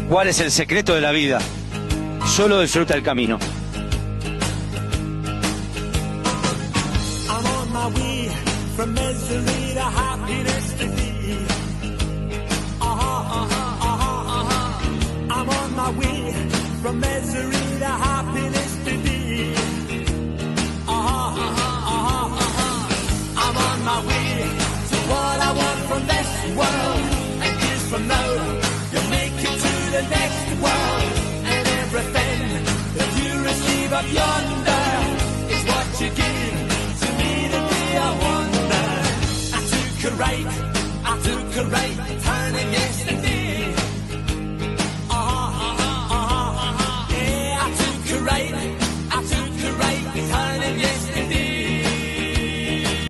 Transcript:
¿Cuál es el secreto de la vida? Solo disfruta el camino. I'm on my way from misery to happiness to thee. I'm on my way from misery to happiness to thee. I'm on my way to what I want from this world. And years from now, you'll make it to the next world. And everything that you receive up yonder is what you give to me today, I wonder. I took a right time.